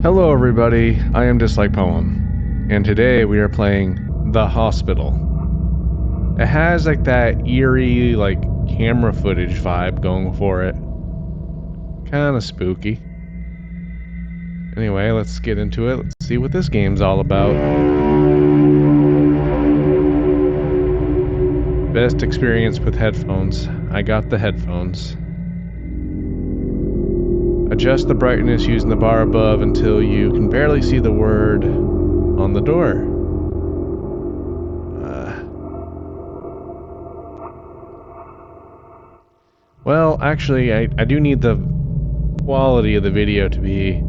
Hello everybody, I am DislikedPoem, and today we are playing The Hospital. It has like that eerie, like camera footage vibe going for it. Kinda spooky. Anyway, let's get into it. Let's see what this game's all about. Best experience with headphones. I got the headphones. Adjust the brightness using the bar above until you can barely see the word on the door. Well, actually, I do need the quality of the video to be...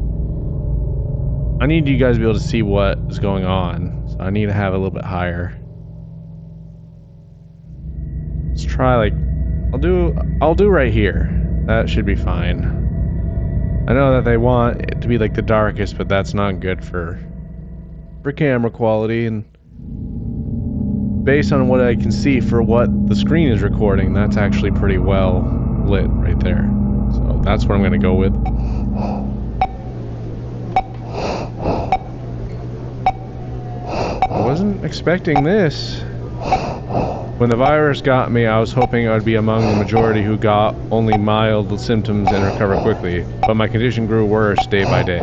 I need you guys to be able to see what is going on, so I need to have it a little bit higher. Let's try like... I'll do right here. That should be fine. I know that they want it to be like the darkest, but that's not good for camera quality, and based on what I can see for what the screen is recording, that's actually pretty well lit right there. So that's what I'm gonna go with. I wasn't expecting this. When the virus got me, I was hoping I would be among the majority who got only mild symptoms and recover quickly, but my condition grew worse day by day.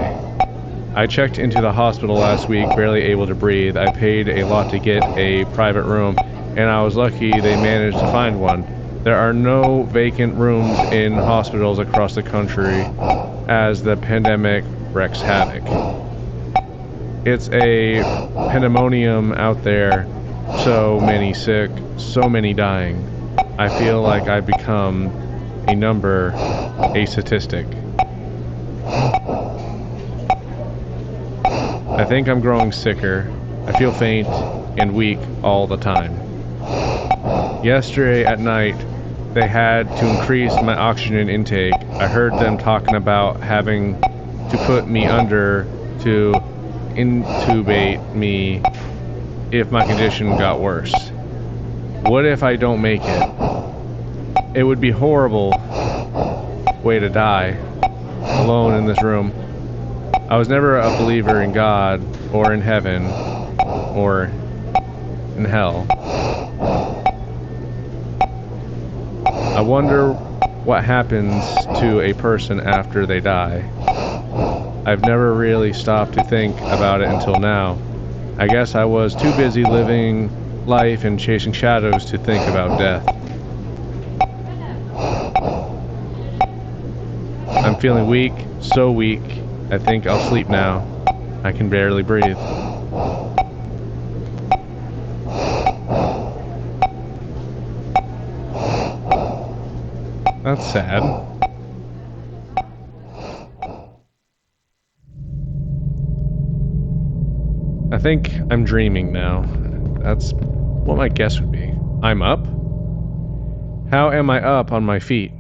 I checked into the hospital last week, barely able to breathe. I paid a lot to get a private room, and I was lucky they managed to find one. There are no vacant rooms in hospitals across the country as the pandemic wreaks havoc. It's a pandemonium out there, so many sick, so many dying. I feel like I've become a number, a statistic. I think I'm growing sicker. I feel faint and weak all the time. Yesterday at night, they had to increase my oxygen intake. I heard them talking about having to put me under to intubate me if my condition got worse. What if I don't make it? It would be a horrible way to die, alone in this room. I was never a believer in God, or in heaven, or in hell. I wonder what happens to a person after they die. I've never really stopped to think about it until now. I guess I was too busy living life and chasing shadows to think about death. I'm feeling weak, so weak. I think I'll sleep now. I can barely breathe. That's sad. I think I'm dreaming now. That's what my guess would be. I'm up? How am I up on my feet?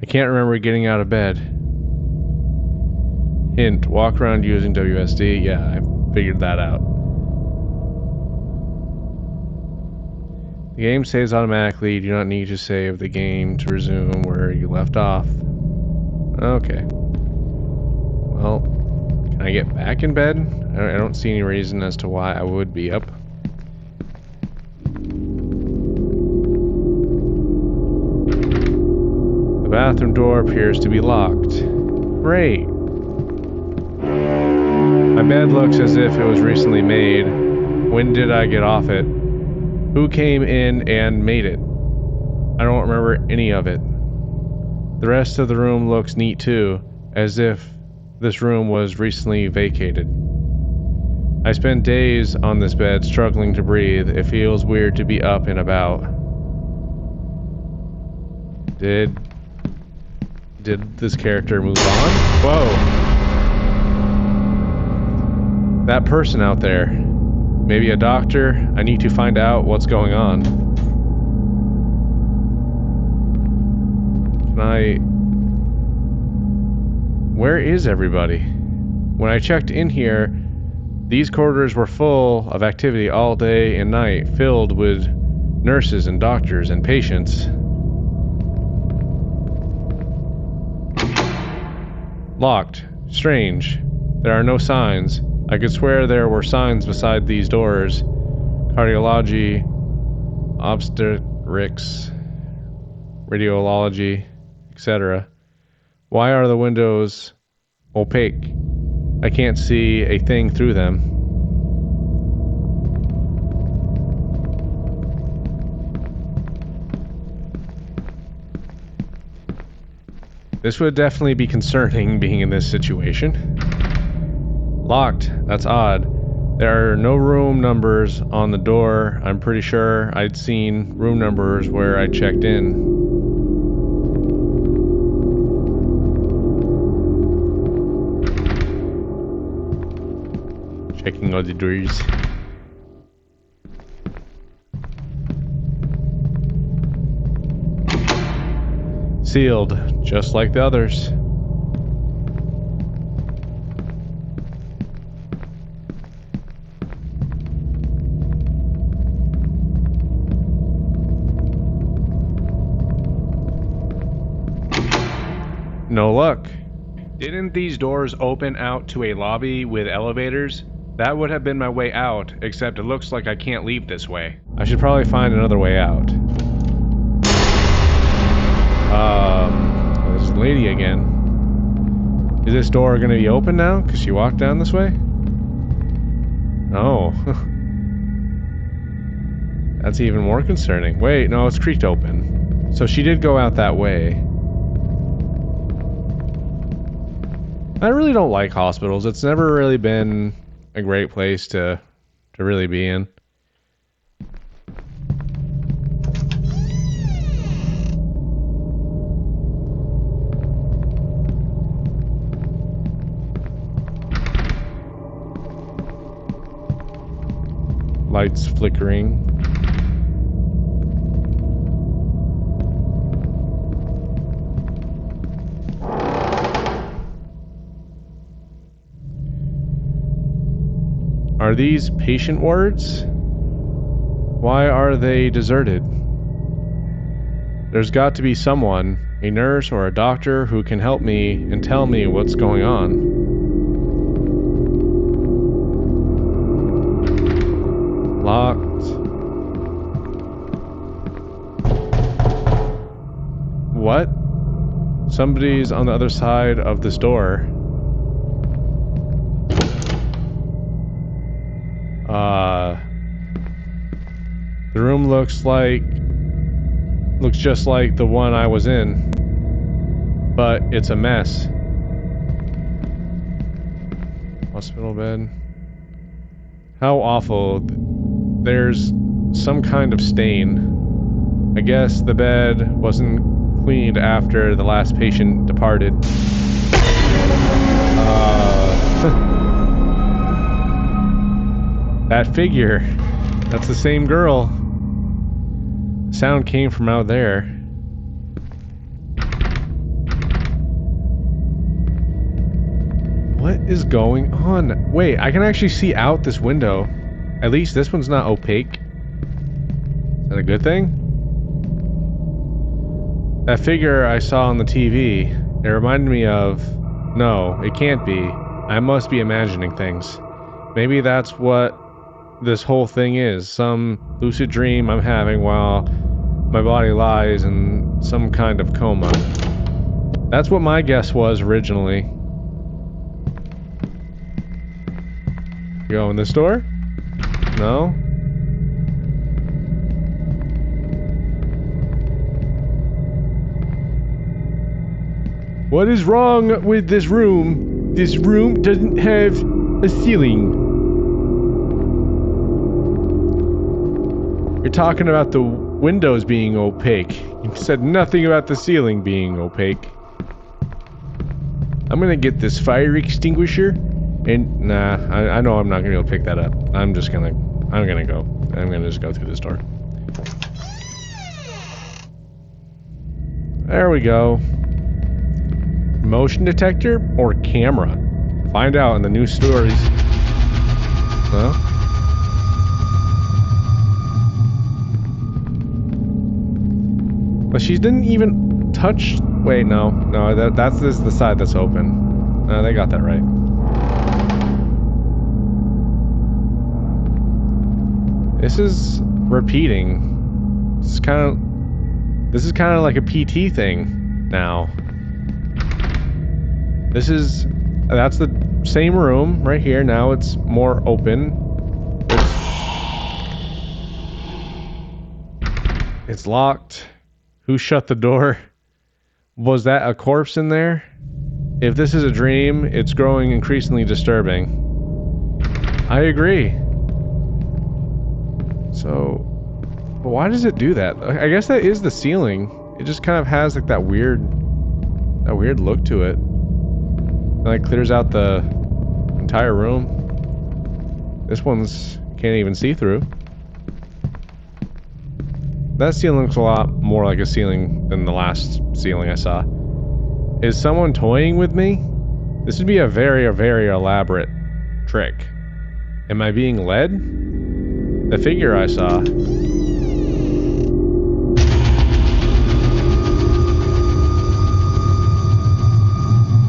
I can't remember getting out of bed. Hint, walk around using WSD. Yeah, I figured that out. The game saves automatically. You do not need to save the game to resume where you left off. Okay. Well, can I get back in bed? I don't see any reason as to why I would be up. The bathroom door appears to be locked. Great. My bed looks as if it was recently made. When did I get off it? Who came in and made it? I don't remember any of it. The rest of the room looks neat too, as if this room was recently vacated. I spent days on this bed struggling to breathe. It feels weird to be up and about. Did this character move on? Whoa! That person out there. Maybe a doctor? I need to find out what's going on. Where is everybody? When I checked in here, these corridors were full of activity all day and night, filled with nurses and doctors and patients. Locked. Strange. There are no signs. I could swear there were signs beside these doors. Cardiology, obstetrics, radiology, etc. Why are the windows opaque? I can't see a thing through them. This would definitely be concerning being in this situation. Locked. That's odd. There are no room numbers on the door. I'm pretty sure I'd seen room numbers where I checked in. Checking all the doors. Sealed, just like the others. No luck. Didn't these doors open out to a lobby with elevators? That would have been my way out, except it looks like I can't leave this way. I should probably find another way out. There's a lady again. Is this door gonna be open now? Because she walked down this way? Oh. That's even more concerning. Wait, no, it's creaked open. So she did go out that way. I really don't like hospitals. It's never really been a great place to really be in. Lights flickering. Are these patient wards? Why are they deserted? There's got to be someone, a nurse or a doctor, who can help me and tell me what's going on. Locked. What? Somebody's on the other side of this door. The room looks just like the one I was in, but it's a mess. Hospital bed. How awful. There's some kind of stain. I guess the bed wasn't cleaned after the last patient departed. That figure. That's the same girl. Sound came from out there. What is going on? Wait, I can actually see out this window. At least this one's not opaque. Is that a good thing? That figure I saw on the TV, it reminded me of... No, it can't be. I must be imagining things. Maybe that's what this whole thing is. Some lucid dream I'm having while my body lies in some kind of coma. That's what my guess was originally. Go in this door? No? What is wrong with this room? This room doesn't have a ceiling. You're talking about the windows being opaque. You said nothing about the ceiling being opaque. I'm gonna get this fire extinguisher and nah, I know I'm not gonna be able to pick that up. I'm just gonna just go through this door. There we go. Motion detector or camera? Find out in the new stories. Huh? But she didn't even touch... Wait, no. No, that's the side that's open. No, they got that right. This is repeating. This is kind of like a PT thing now. That's the same room right here. Now it's more open. It's locked. Who shut the door? Was that a corpse in there? If this is a dream, it's growing increasingly disturbing. I agree. So, but why does it do that? I guess that is the ceiling. It just kind of has like that weird look to it. And like clears out the entire room. This one's can't even see through. That ceiling looks a lot more like a ceiling than the last ceiling I saw. Is someone toying with me? This would be a very elaborate trick. Am I being led? The figure I saw.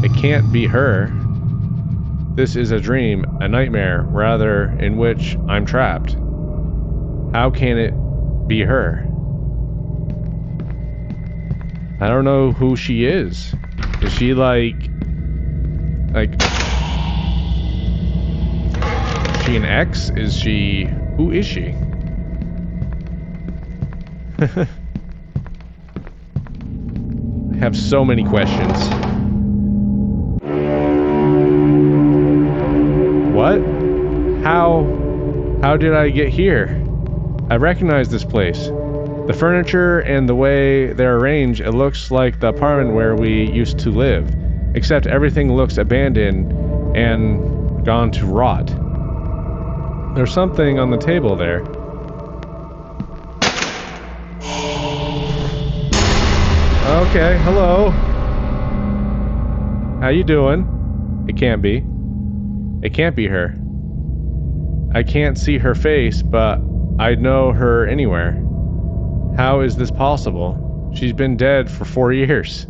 It can't be her. This is a dream, a nightmare, rather, in which I'm trapped. How can it be her? I don't know who she is. Is she like is she an ex? Is she... Who is she? I have so many questions. What? How did I get here? I recognize this place. The furniture and the way they're arranged, it looks like the apartment where we used to live. Except everything looks abandoned and gone to rot. There's something on the table there. Okay, hello. How you doing? It can't be. It can't be her. I can't see her face, but I'd know her anywhere. How is this possible? She's been dead for 4 years.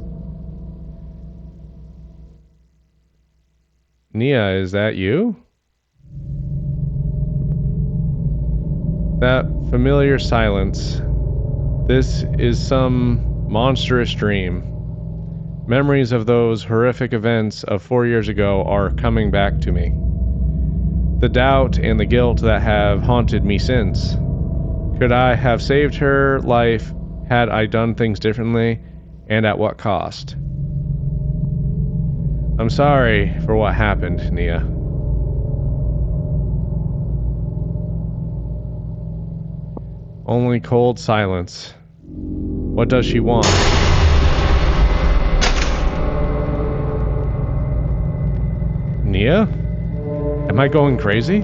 Nia, is that you? That familiar silence. This is some monstrous dream. Memories of those horrific events of 4 years ago are coming back to me. The doubt and the guilt that have haunted me since. Could I have saved her life had I done things differently, and at what cost? I'm sorry for what happened, Nia. Only cold silence. What does she want? Nia? Am I going crazy?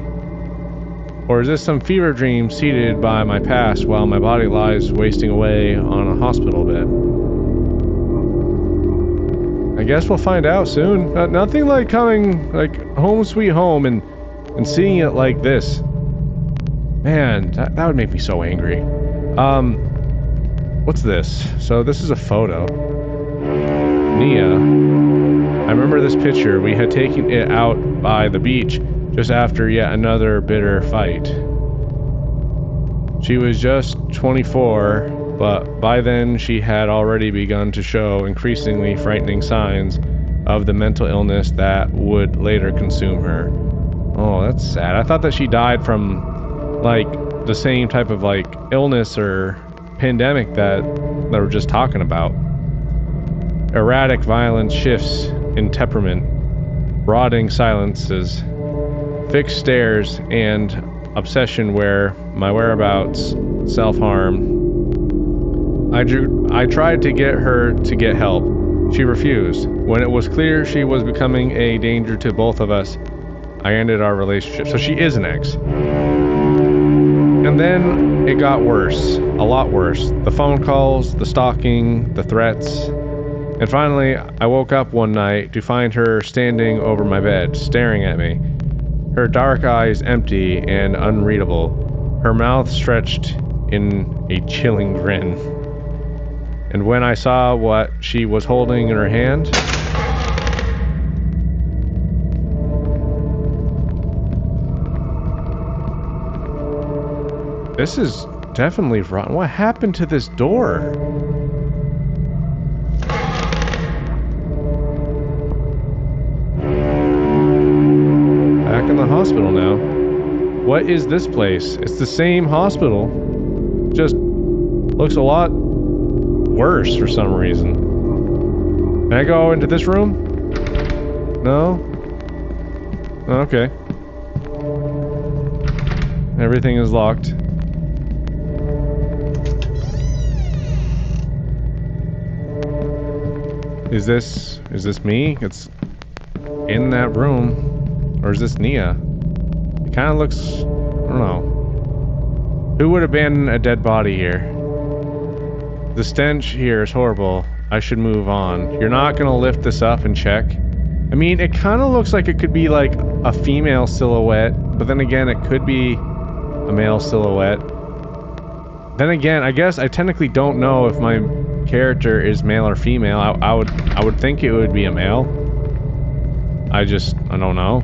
Or is this some fever dream seated by my past while my body lies wasting away on a hospital bed? I guess we'll find out soon. Nothing like coming like home sweet home and seeing it like this. Man, that would make me so angry. What's this? So this is a photo. Nia. I remember this picture. We had taken it out by the beach just after yet another bitter fight. She was just 24, but by then she had already begun to show increasingly frightening signs of the mental illness that would later consume her. Oh, that's sad. I thought that she died from like the same type of like illness or pandemic that we're just talking about. Erratic violent shifts in temperament, brooding silences, fixed stares, and obsession where my whereabouts, self-harm. I tried to get her to get help. She refused. When it was clear she was becoming a danger to both of us, I ended our relationship. So she is an ex. And then it got worse, a lot worse. The phone calls, the stalking, the threats. And finally, I woke up one night to find her standing over my bed, staring at me. Her dark eyes empty and unreadable, her mouth stretched in a chilling grin. And when I saw what she was holding in her hand, This is definitely rotten. What happened to this door? Back in the hospital now. What is this place? It's the same hospital. Just looks a lot worse for some reason. Can I go into this room? No? Okay. Everything is locked. Is this me? It's in that room. Or is this Nia? It kind of looks, I don't know. Who would abandon a dead body here? The stench here is horrible. I should move on. You're not gonna lift this up and check? I mean, it kind of looks like it could be like a female silhouette, but then again, it could be a male silhouette. Then again, I guess I technically don't know if my character is male or female. I would think it would be a male. I don't know.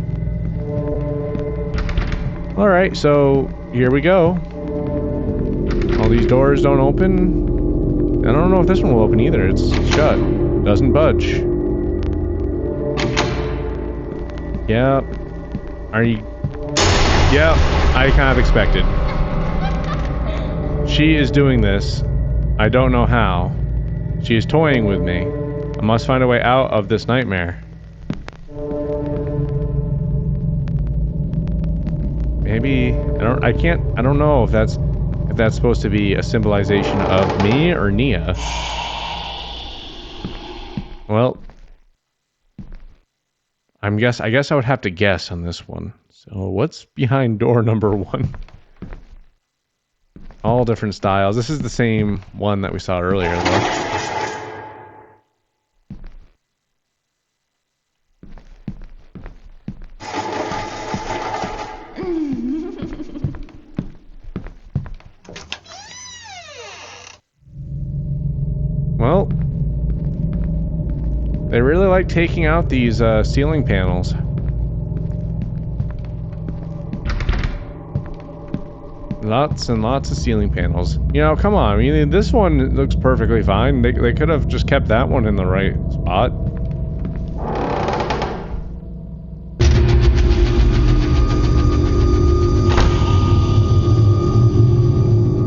Alright, so here we go. All these doors don't open. I don't know if this one will open either. It's shut. Doesn't budge. Yep. Are you... Yep, I kind of expected. She is doing this. I don't know how. She is toying with me. I must find a way out of this nightmare. Maybe I don't know if that's supposed to be a symbolization of me or Nia. Well, I guess I would have to guess on this one. So what's behind door number 1? All different styles. This is the same one that we saw earlier, though. Well, they really like taking out these ceiling panels. Lots and lots of ceiling panels. You know, come on. I mean, this one looks perfectly fine. They could have just kept that one in the right spot.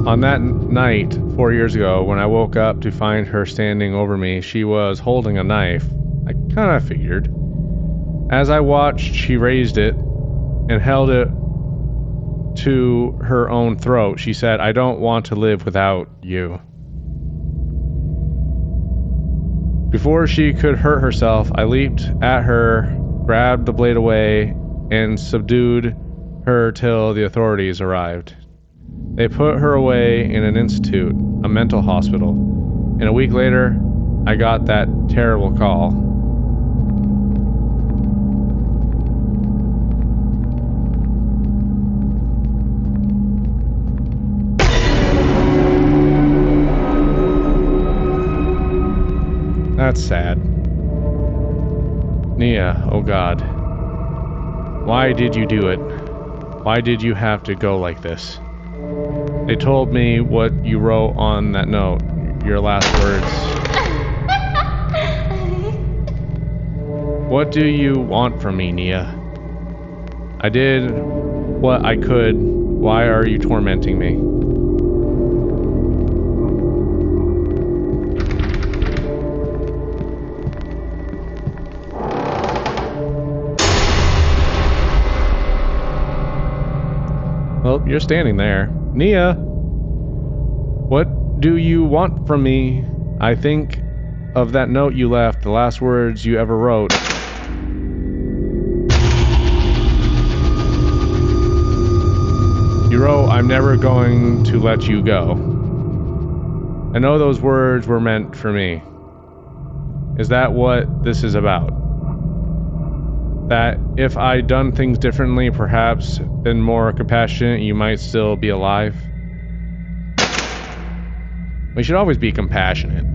On that night, 4 years ago, when I woke up to find her standing over me, she was holding a knife. I kind of figured. As I watched, she raised it and held it to her own throat. She said, "I don't want to live without you." Before she could hurt herself, I leaped at her, grabbed the blade away, and subdued her till the authorities arrived. They put her away in an institute, a mental hospital, and a week later, I got that terrible call. That's sad. Nia, oh God. Why did you do it? Why did you have to go like this? They told me what you wrote on that note, your last words. What do you want from me, Nia? I did what I could. Why are you tormenting me? Well, you're standing there. Nia! What do you want from me? I think of that note you left, the last words you ever wrote. You wrote, "I'm never going to let you go." I know those words were meant for me. Is that what this is about? That if I'd done things differently, perhaps been more compassionate, you might still be alive? We should always be compassionate.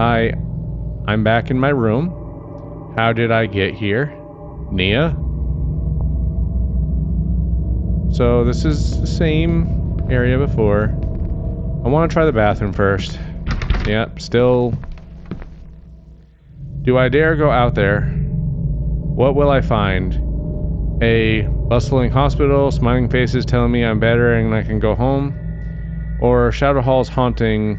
I'm back in my room. How did I get here? Nia? So this is the same area before. I want to try the bathroom first. Yep, still. Do I dare go out there? What will I find? A bustling hospital, smiling faces telling me I'm better and I can go home? Or shadow halls haunted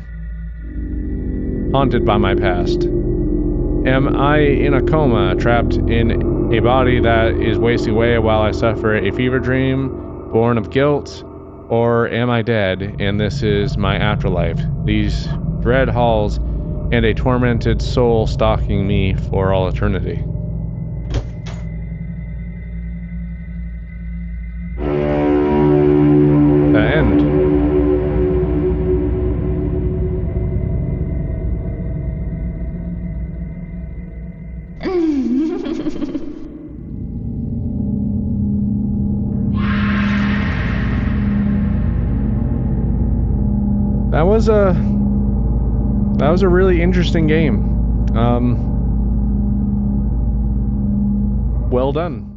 by my past? Am I in a coma, trapped in a body that is wasting away while I suffer a fever dream, born of guilt? Or am I dead, and this is my afterlife? These dread halls and a tormented soul stalking me for all eternity. The end. That was a really interesting game. Well done.